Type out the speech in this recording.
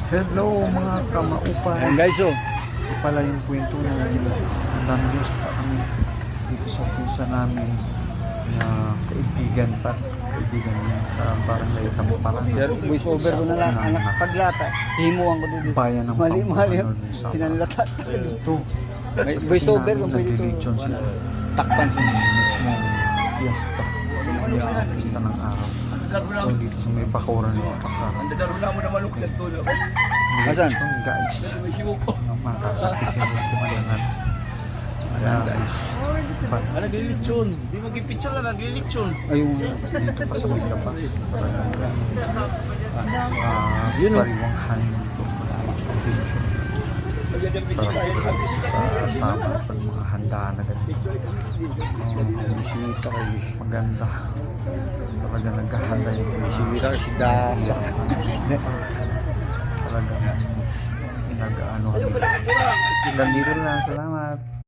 Hello mga kamaupan. Ayan guys, oh. Ito pala yung kwento na nandista kami dito sa pinsa namin na kaibigan niya sa barangay Kamparan. Pero voice over ko na lang, anak paglata. Himuan ko dito. Bayan ng Mali-mali. Pampanga. Pinanlata. Ito. May voice over kung pwede ito. Nag-religion sila. Takpan siya. Mismo fiesta. Fiesta ng araw. So dito sa may bakuran ng Pasaran. Asan? Guys. Makakatikin ng kumalangan. Ayan guys. Naglilitsyon. Di mag-picture na naglilitsyon. Ayun. Dito pa sa may labas. Yun, oh. Sariwang hangin dito. Sarap sa asama pag mga handaan na ganito. Bisita kayo. Maganda. Talaga naghahanda yung Bisita si Dasa. talaga nag-ano. Hanggang dito na. Salamat.